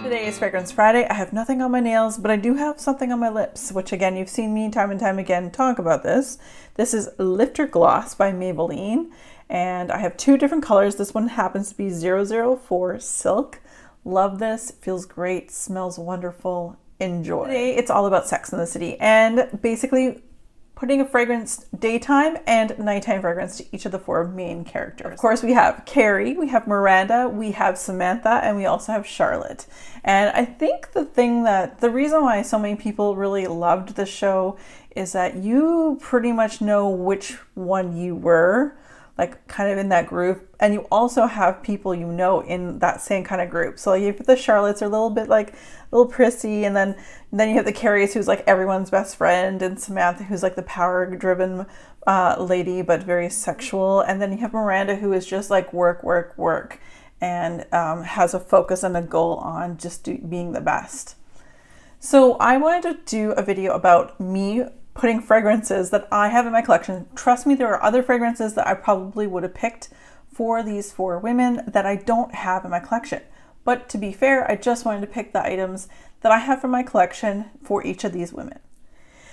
Today is Fragrance Friday. I have nothing on my nails, but I do have something on my lips, which again, you've seen me time and time again talk about this. This is Lifter Gloss by Maybelline, and I have two different colors. This one happens to be 004 Silk. Love this, it feels great, smells wonderful, enjoy. Today, it's all about Sex in the City, and basically putting a fragrance, daytime and nighttime fragrance, to each of the four main characters. Of course, we have Carrie, we have Miranda, we have Samantha, and we also have Charlotte. And I think the reason why so many people really loved the show is that you pretty much know which one you were, like kind of in that group, and you also have people you know in that same kind of group. So you have the Charlottes are a little bit like a little prissy, and then you have the Carries who's like everyone's best friend, and Samantha who's like the power-driven lady but very sexual, and then you have Miranda who is just like work, and has a focus and a goal on just being the best. So I wanted to do a video about me putting fragrances that I have in my collection. Trust me, there are other fragrances that I probably would have picked for these four women that I don't have in my collection. But to be fair, I just wanted to pick the items that I have from my collection for each of these women.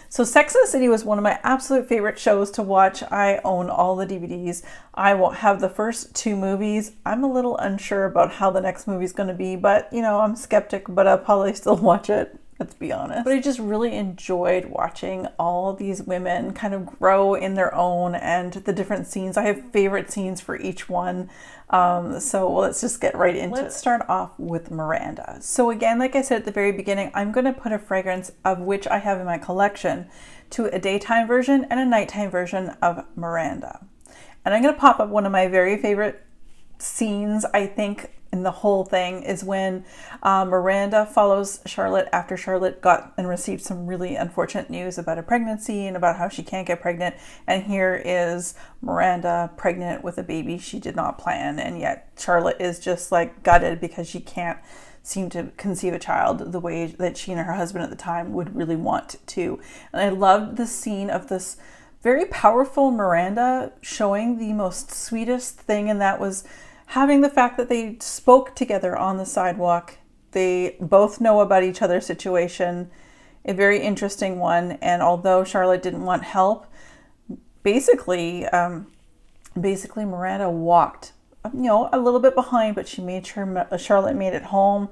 So Sex and the City was one of my absolute favorite shows to watch. I own all the DVDs. I won't have the first two movies. I'm a little unsure about how the next movie is going to be, but you know, I'm a skeptic, but I'll probably still watch it. Let's be honest. But I just really enjoyed watching all of these women kind of grow in their own and the different scenes. I have favorite scenes for each one. So let's just get right into it. Let's start off with Miranda. So again, like I said at the very beginning, I'm going to put a fragrance of which I have in my collection to a daytime version and a nighttime version of Miranda. And I'm going to pop up one of my very favorite scenes, I think, in the whole thing is when Miranda follows Charlotte after Charlotte got and received some really unfortunate news about a pregnancy and about how she can't get pregnant. And here is Miranda pregnant with a baby she did not plan. And yet Charlotte is just like gutted because she can't seem to conceive a child the way that she and her husband at the time would really want to. And I loved the scene of this very powerful Miranda showing the most sweetest thing, and that was having the fact that they spoke together on the sidewalk. They both know about each other's situation, a very interesting one. And although Charlotte didn't want help, basically Miranda walked, you know, a little bit behind, but she made sure Charlotte made it home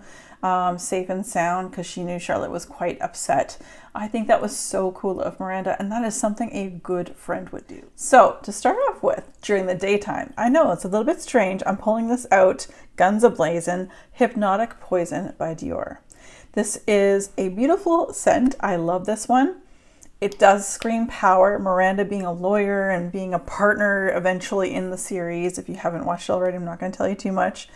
safe and sound because she knew Charlotte was quite upset. I think that was so cool of Miranda, and that is something a good friend would do. So to start off with, during the daytime, I know it's a little bit strange. I'm pulling this out, guns a-blazing, Hypnotic Poison by Dior. This is a beautiful scent. I love this one. It does scream power. Miranda being a lawyer and being a partner eventually in the series. If you haven't watched it already, I'm not going to tell you too much.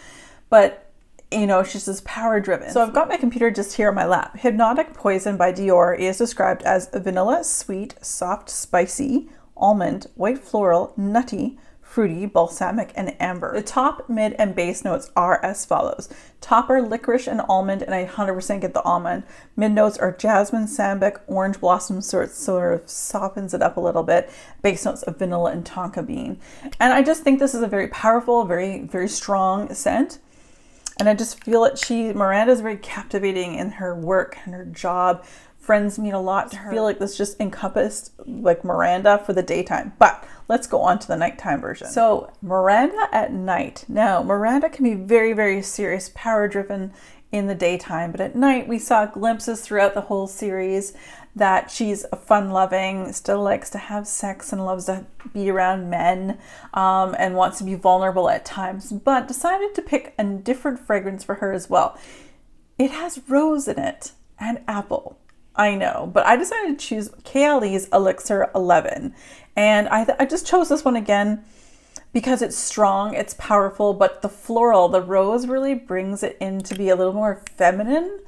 But you know, she's just power driven. So I've got my computer just here on my lap. Hypnotic Poison by Dior is described as vanilla, sweet, soft, spicy, almond, white floral, nutty, fruity, balsamic, and amber. The top, mid, and base notes are as follows. Top are licorice and almond, and I 100% get the almond. Mid notes are jasmine, sambac, orange blossom, sort of softens it up a little bit. Base notes of vanilla and tonka bean. And I just think this is a very powerful, very, very strong scent. And I just feel that Miranda is very captivating in her work and her job. Friends mean a lot to her. I feel like this just encompassed like Miranda for the daytime. But let's go on to the nighttime version. So Miranda at night. Now, Miranda can be very, very serious, power-driven in the daytime. But at night, we saw glimpses throughout the whole series that she's fun-loving, still likes to have sex and loves to be around men, and wants to be vulnerable at times, but decided to pick a different fragrance for her as well. It has rose in it and apple. I know, but I decided to choose KLE's Elixir 11. And I just chose this one again because it's strong, it's powerful, but the floral, the rose really brings it in to be a little more feminine.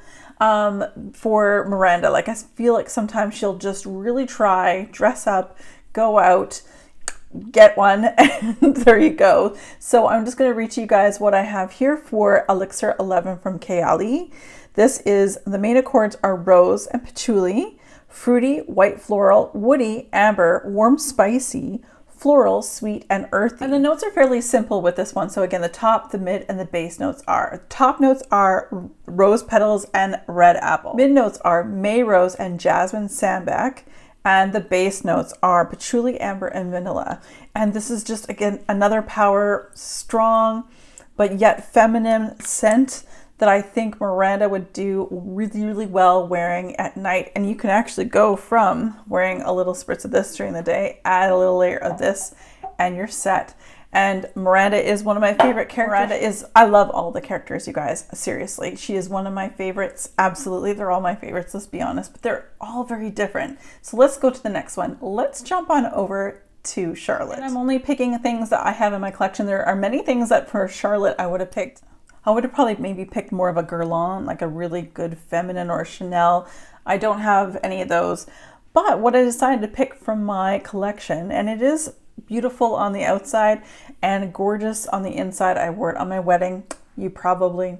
For Miranda, like I feel like sometimes she'll just really try, dress up, go out, get one, and there you go. So I'm just going to read to you guys what I have here for Elixir 11 from KLE. This is, the main accords are rose and patchouli, fruity, white floral, woody, amber, warm spicy, floral, sweet, and earthy. And the notes are fairly simple with this one. So again, the top, the mid, and the base notes are. Top notes are rose petals and red apple. Mid notes are May rose and jasmine sambac. And the base notes are patchouli, amber, and vanilla. And this is just, again, another power, strong, but yet feminine scent that I think Miranda would do really, really well wearing at night. And you can actually go from wearing a little spritz of this during the day, add a little layer of this, and you're set. And Miranda is one of my favorite characters. I love all the characters, you guys, seriously. She is one of my favorites, absolutely. They're all my favorites, let's be honest, but they're all very different. So let's go to the next one. Let's jump on over to Charlotte. And I'm only picking things that I have in my collection. There are many things that for Charlotte I would have picked. I would have probably maybe picked more of a Guerlain, like a really good feminine, or Chanel. I don't have any of those. But what I decided to pick from my collection, and it is beautiful on the outside and gorgeous on the inside. I wore it on my wedding. You probably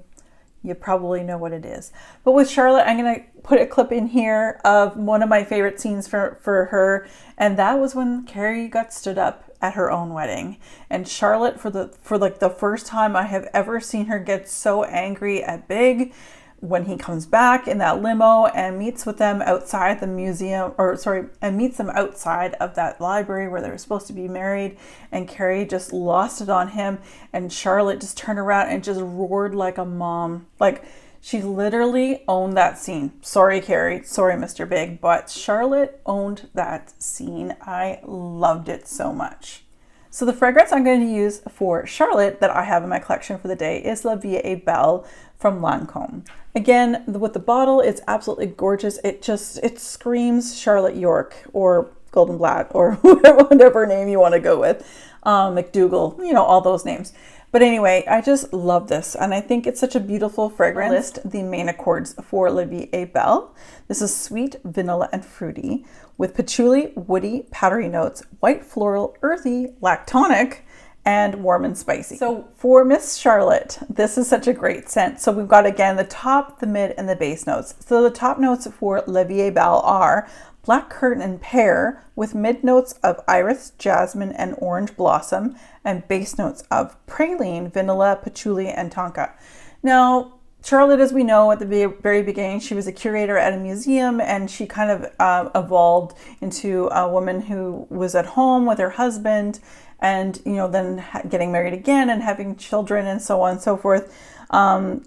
know what it is. But with Charlotte, I'm going to put a clip in here of one of my favorite scenes for her. And that was when Carrie got stood up at her own wedding. And Charlotte, for like the first time I have ever seen her get so angry at Big when he comes back in that limo and meets with them outside the museum, and meets them outside of that library where they were supposed to be married, and Carrie just lost it on him, and Charlotte just turned around and just roared like a mom. Like, she literally owned that scene. Sorry, Carrie. Sorry, Mr. Big, but Charlotte owned that scene. I loved it so much. So the fragrance I'm going to use for Charlotte that I have in my collection for the day is La Vie est Belle from Lancôme. Again, with the bottle, it's absolutely gorgeous. It screams Charlotte York or Golden Blatt or whatever name you want to go with. McDougal, all those names. But anyway, I just love this, and I think it's such a beautiful fragrance. List the main accords for La Vie est Belle. This is sweet, vanilla, and fruity with patchouli, woody, powdery notes, white floral, earthy, lactonic, and warm and spicy. So for Miss Charlotte, this is such a great scent. So we've got, again, the top, the mid, and the base notes. So the top notes for La Vie est Belle are black currant and pear with mid notes of iris, jasmine, and orange blossom, and base notes of praline, vanilla, patchouli, and tonka. Now, Charlotte, as we know, at the very beginning, she was a curator at a museum, and she kind of evolved into a woman who was at home with her husband, and then getting married again and having children and so on and so forth. Kind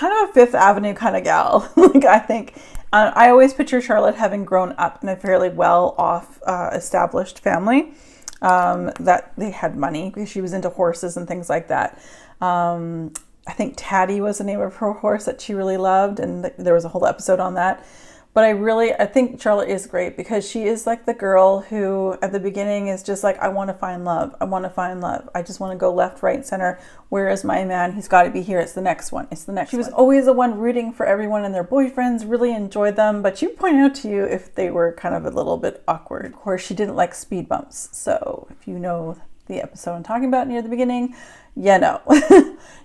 of a Fifth Avenue kind of gal. Like, I think I always picture Charlotte having grown up in a fairly well-off, established family, that they had money because she was into horses and things like that. I think Taddy was the name of her horse that she really loved, and there was a whole episode on that. But I think Charlotte is great because she is like the girl who at the beginning is just like, I want to find love. I want to find love. I just want to go left, right, center. Where is my man? He's got to be here. It's the next one. It's the next one. She was always the one rooting for everyone and their boyfriends, really enjoyed them. But you point out to you if they were kind of a little bit awkward. Of course, she didn't like speed bumps. So if you know the episode I'm talking about near the beginning,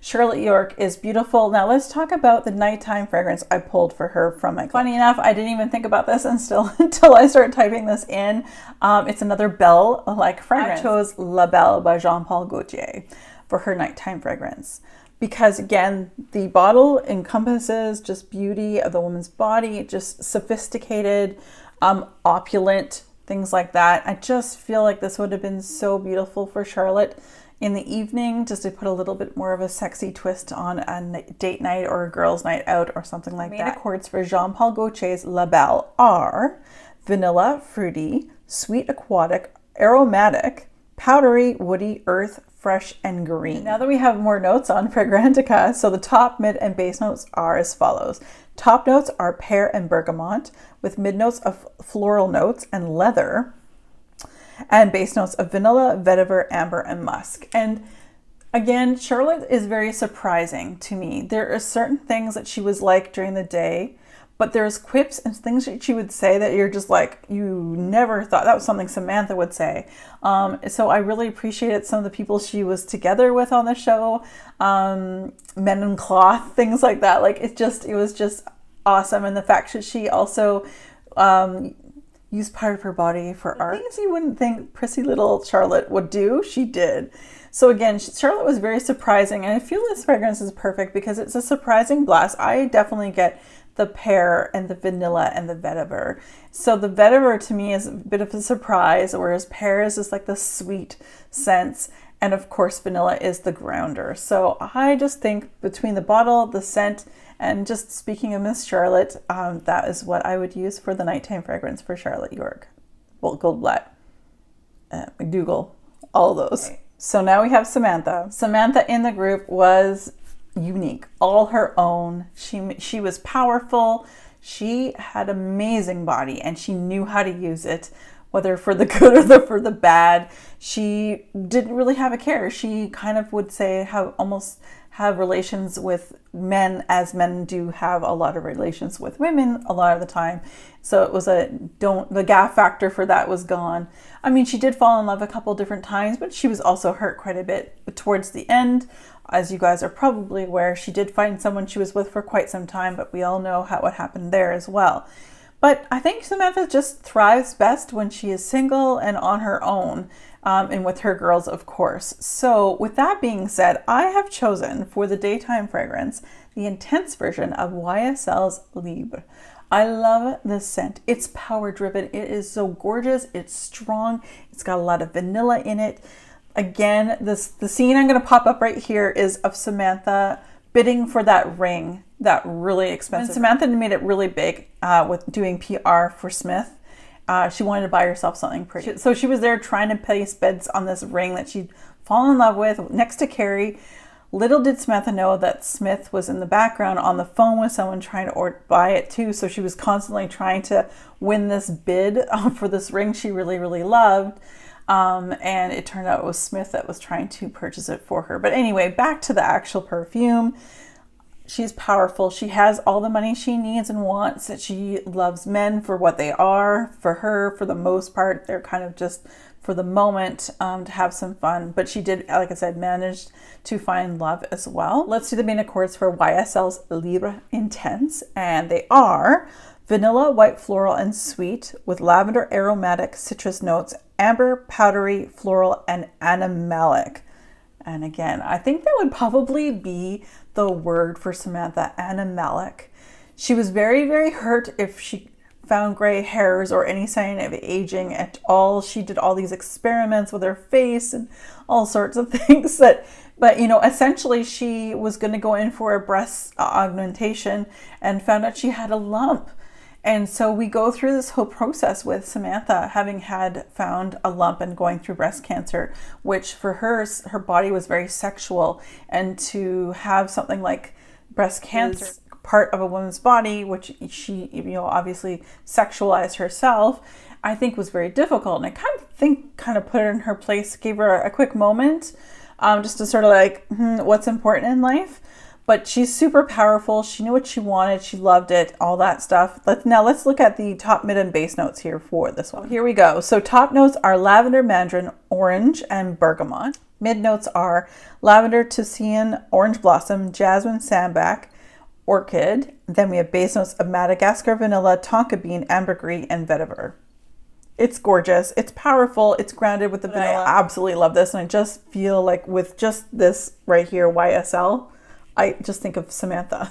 Charlotte York is beautiful. Now let's talk about the nighttime fragrance I pulled for her from my collection. Funny enough, I didn't even think about this until I started typing this in. It's another Belle-like fragrance. I chose La Belle by Jean Paul Gaultier for her nighttime fragrance. Because again, the bottle encompasses just beauty of the woman's body, just sophisticated, opulent, things like that. I just feel like this would have been so beautiful for Charlotte in the evening, just to put a little bit more of a sexy twist on a date night or a girls' night out or something like that. Main accords for Jean Paul Gaultier's La Belle are vanilla, fruity, sweet, aquatic, aromatic, powdery, woody, earth, fresh, and green. Now that we have more notes on Fragrantica, so the top, mid, and base notes are as follows. Top notes are pear and bergamot, with mid notes of floral notes and leather, and base notes of vanilla, vetiver, amber, and musk. And again, Charlotte is very surprising to me. There are certain things that she was like during the day, but there's quips and things that she would say that you're just like, you never thought that was something Samantha would say. So I really appreciated some of the people she was together with on the show, men in cloth, things like that. Like, it was just awesome. And the fact that she also use part of her body for art. Things you wouldn't think prissy little Charlotte would do, she did. So again, Charlotte was very surprising, and I feel this fragrance is perfect because it's a surprising blast. I definitely get the pear and the vanilla and the vetiver. So the vetiver to me is a bit of a surprise, whereas pear is just like the sweet scents. And of course, vanilla is the grounder. So I just think between the bottle, the scent, and just speaking of Miss Charlotte, that is what I would use for the nighttime fragrance for Charlotte York. Well, Goldblatt, McDougal, all of those. Okay. So now we have Samantha. Samantha in the group was unique, all her own. She was powerful. She had amazing body and she knew how to use it, whether for the good or for the bad. She didn't really have a care. She kind of would say almost have relations with men as men do have a lot of relations with women a lot of the time. So it was the gaff factor for that was gone. I mean, she did fall in love a couple different times, but she was also hurt quite a bit. But towards the end, as you guys are probably aware, she did find someone she was with for quite some time, but we all know what happened there as well. But I think Samantha just thrives best when she is single and on her own, and with her girls, of course. So with that being said, I have chosen for the daytime fragrance, the intense version of YSL's Libre. I love this scent. It's power driven. It is so gorgeous. It's strong. It's got a lot of vanilla in it. Again, the scene I'm going to pop up right here is of Samantha bidding for that ring, that really expensive. When Samantha made it really big with doing PR for Smith, she wanted to buy herself something pretty. So she was there trying to place bids on this ring that she'd fallen in love with next to Carrie. Little did Samantha know that Smith was in the background on the phone with someone trying to buy it too. So she was constantly trying to win this bid for this ring she really, really loved. And it turned out it was Smith that was trying to purchase it for her. But anyway, back to the actual perfume. She's powerful. She has all the money she needs and wants. She loves men for what they are. For her, for the most part, they're kind of just for the moment to have some fun. But she did, like I said, manage to find love as well. Let's do the main accords for YSL's Libre Intense. And they are vanilla, white floral, and sweet with lavender aromatic citrus notes, amber, powdery, floral, and animalic. And again, I think that would probably be the word for Samantha, animalic. She was very, very hurt if she found gray hairs or any sign of aging at all. She did all these experiments with her face and all sorts of things but you know, essentially she was going to go in for a breast augmentation and found out she had a lump. And so we go through this whole process with Samantha having found a lump and going through breast cancer, which for her body was very sexual. And to have something like breast cancer, part of a woman's body, which she, you know, obviously sexualized herself, I think was very difficult. And I kind of put her in her place, gave her a quick moment, just to sort of like, what's important in life. But she's super powerful. She knew what she wanted. She loved it, all that stuff. Let's look at the top, mid, and base notes here for this one. Here we go. So top notes are lavender, mandarin, orange, and bergamot. Mid notes are lavender, tuscan, orange blossom, jasmine, sambac, orchid. Then we have base notes of Madagascar, vanilla, tonka bean, ambergris, and vetiver. It's gorgeous. It's powerful. It's grounded with the vanilla. I absolutely love this. And I just feel like with just this right here, YSL, I just think of Samantha.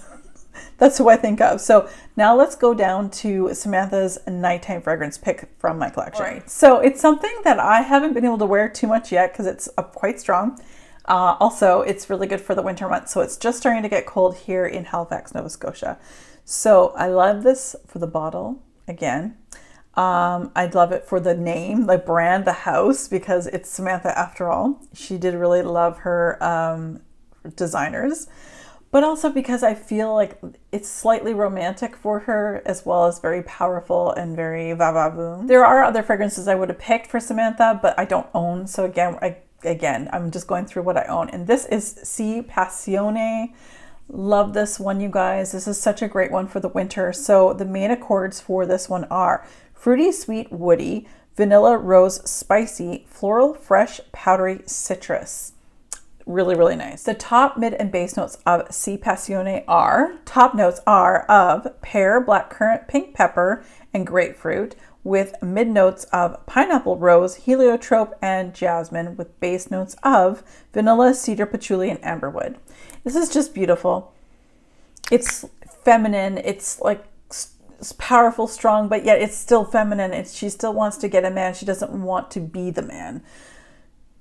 That's who I think of. So now let's go down to Samantha's nighttime fragrance pick from my collection. Right. So it's something that I haven't been able to wear too much yet because it's quite strong. Also, it's really good for the winter months. So it's just starting to get cold here in Halifax, Nova Scotia. So I love this for the bottle again. I'd love it for the name, the brand, the house, because it's Samantha after all. She did really love her designers, but also because I feel like it's slightly romantic for her as well as very powerful and very va-va-voom. There are other fragrances I would have picked for Samantha, but I don't own. So again, I'm just going through what I own. And this is Si Passione. Love this one, you guys. This is such a great one for the winter. So the main accords for this one are fruity, sweet, woody, vanilla, rose, spicy, floral, fresh, powdery, citrus. Really, really nice. The top, mid, and base notes of Si Passione are, top notes are of pear, blackcurrant, pink pepper, and grapefruit, with mid notes of pineapple, rose, heliotrope, and jasmine, with base notes of vanilla, cedar, patchouli, and amberwood. This is just beautiful. It's feminine. It's like it's powerful, strong, but yet it's still feminine. She still wants to get a man. She doesn't want to be the man.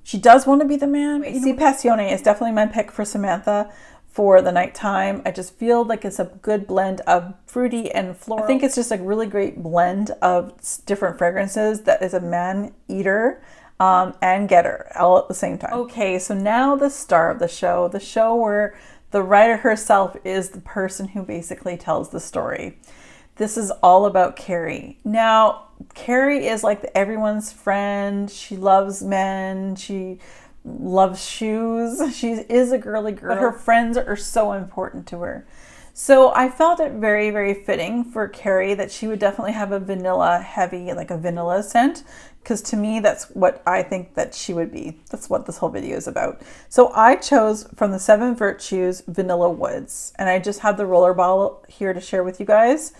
She does want to be the man. AC Passione is definitely my pick for Samantha for the nighttime. I just feel like it's a good blend of fruity and floral. I think it's just a really great blend of different fragrances that is a man eater and getter all at the same time. Okay, so now the star of the show where the writer herself is the person who basically tells the story. This is all about Carrie. Now, Carrie is like everyone's friend. She loves men. She loves shoes. She is a girly girl, but her friends are so important to her. So I felt it very, very fitting for Carrie that she would definitely have a vanilla heavy, like a vanilla scent, because to me, that's what I think that she would be. That's what this whole video is about. So I chose from the 7 Virtues Vanilla Woods, and I just have the roller bottle here to share with you guys.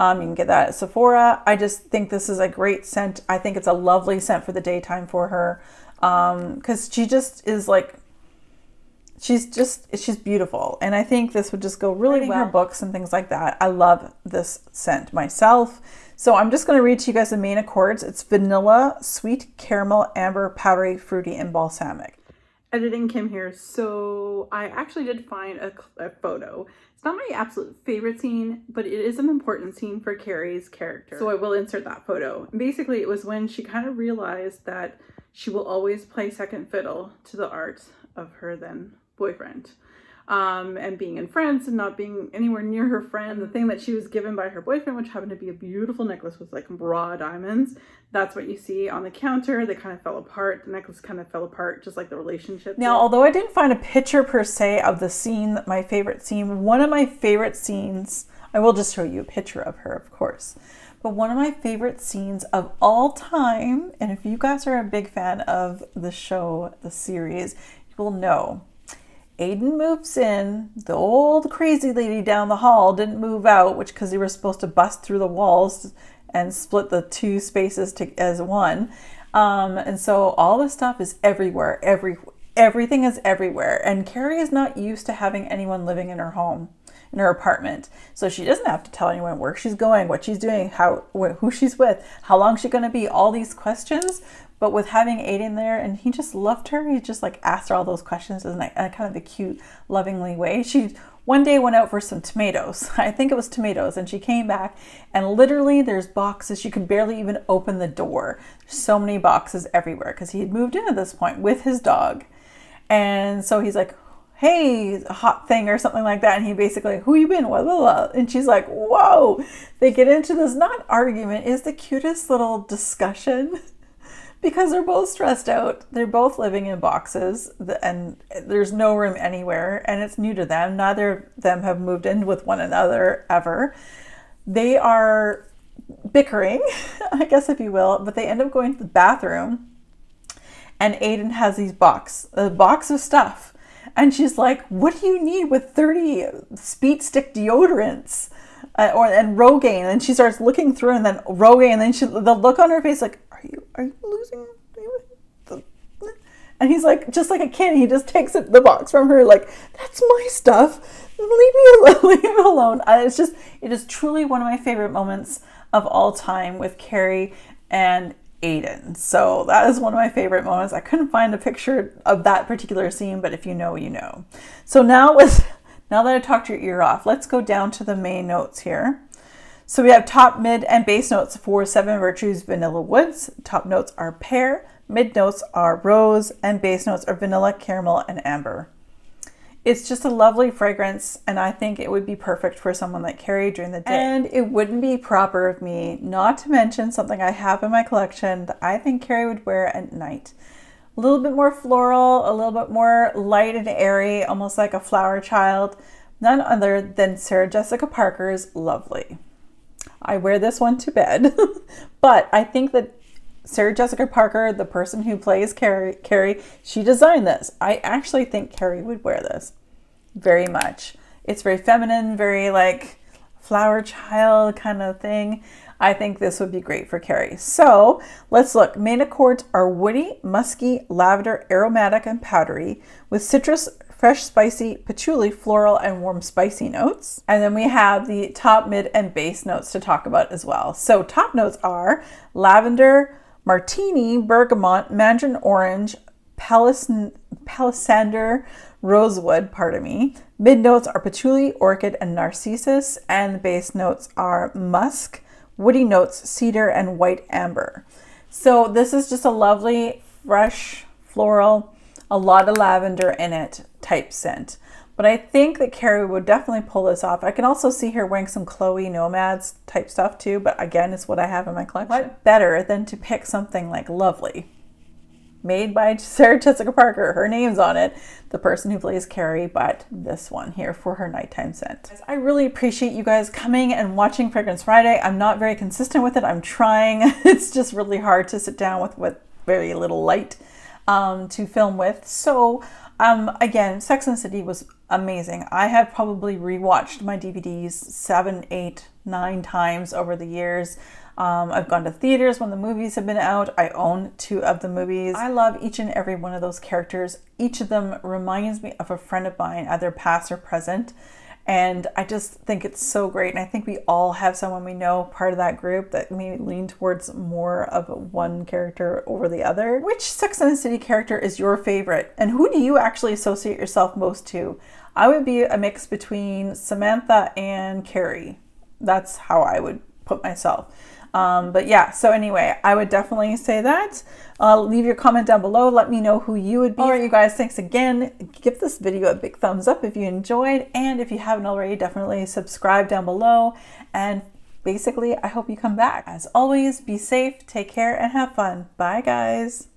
You can get that at Sephora. I just think this is a great scent. I think it's a lovely scent for the daytime for her, because she just is like, she's beautiful. And I think this would just go really well. Her books and things like that. I love this scent myself. So I'm just going to read to you guys the main accords. It's vanilla, sweet, caramel, amber, powdery, fruity, and balsamic. Editing Kim here. So I actually did find a photo. It's not my absolute favorite scene, but it is an important scene for Carrie's character. So I will insert that photo. Basically, it was when she kind of realized that she will always play second fiddle to the art of her then boyfriend. And being in France and not being anywhere near her friend. The thing that she was given by her boyfriend, which happened to be a beautiful necklace with like raw diamonds. That's what you see on the counter. They kind of fell apart. The necklace kind of fell apart, just like the relationship. Now, although I didn't find a picture per se of the scene, my favorite scene, one of my favorite scenes, I will just show you a picture of her, of course. But one of my favorite scenes of all time, and if you guys are a big fan of the show, the series, you will know. Aiden moves in, the old crazy lady down the hall didn't move out, which because they were supposed to bust through the walls and split the two spaces as one. And so all this stuff is everywhere, everything is everywhere. And Carrie is not used to having anyone living in her home, in her apartment. So she doesn't have to tell anyone where she's going, what she's doing, who she's with, how long she's going to be, all these questions. But with having Aiden there, and he just loved her, he just like asked her all those questions in a kind of a cute, lovingly way. She one day went out for some tomatoes. I think it was tomatoes. And she came back and literally there's boxes. She could barely even open the door. There's so many boxes everywhere because he had moved in at this point with his dog. And so he's like, hey, a hot thing or something like that. And he basically, who you been? Blah, blah, blah. And she's like, whoa. They get into this, not argument, is the cutest little discussion. Because they're both stressed out. They're both living in boxes and there's no room anywhere and it's new to them. Neither of them have moved in with one another ever. They are bickering, I guess if you will, but they end up going to the bathroom and Aiden has a box of stuff. And she's like, what do you need with 30 speed stick deodorants? And Rogaine? And she starts looking through and then Rogaine and then the look on her face like, are you losing? And he's like, just like a kid, he just takes the box from her like, that's my stuff. Leave me alone. It is truly one of my favorite moments of all time with Carrie and Aiden. So that is one of my favorite moments. I couldn't find a picture of that particular scene, but if you know, you know. So now that I talked your ear off, let's go down to the main notes here. So we have top, mid, and base notes for 7 Virtues Vanilla Woods. Top notes are pear, mid notes are rose, and base notes are vanilla, caramel, and amber. It's just a lovely fragrance, and I think it would be perfect for someone like Carrie during the day. And it wouldn't be proper of me not to mention something I have in my collection that I think Carrie would wear at night. A little bit more floral, a little bit more light and airy, almost like a flower child. None other than Sarah Jessica Parker's Lovely. I wear this one to bed, but I think that Sarah Jessica Parker, the person who plays Carrie, she designed this. I actually think Carrie would wear this very much. It's very feminine, very like flower child kind of thing. I think this would be great for Carrie. So let's look. Main accords are woody, musky, lavender, aromatic, and powdery with citrus, fresh, spicy, patchouli, floral, and warm spicy notes. And then we have the top, mid, and base notes to talk about as well. So top notes are lavender, martini, bergamot, mandarin orange, palisander, rosewood, pardon me. Mid notes are patchouli, orchid, and narcissus, and the base notes are musk, woody notes, cedar, and white amber. So this is just a lovely, fresh, floral, a lot of lavender in it type scent. But I think that Carrie would definitely pull this off. I can also see her wearing some Chloe Nomads type stuff too, but again, it's what I have in my collection. What better than to pick something like Lovely, made by Sarah Jessica Parker. Her name's on it, the person who plays Carrie, but this one here for her nighttime scent. I really appreciate you guys coming and watching Fragrance Friday. I'm not very consistent with it. I'm trying. It's just really hard to sit down with very little light to film with. So again, Sex and the City was amazing. I have probably rewatched my DVDs 7, 8, 9 times over the years. I've gone to theaters when the movies have been out. I own 2 of the movies. I love each and every one of those characters. Each of them reminds me of a friend of mine, either past or present. And I just think it's so great. And I think we all have someone we know part of that group that may lean towards more of one character over the other. Which Sex and the City character is your favorite? And who do you actually associate yourself most to? I would be a mix between Samantha and Carrie. That's how I would put myself. But yeah, so anyway, I would definitely say that. Leave your comment down below. Let me know who you would be. All right, you guys, thanks again. Give this video a big thumbs up if you enjoyed. And if you haven't already, definitely subscribe down below. And basically, I hope you come back. As always, be safe, take care, and have fun. Bye, guys.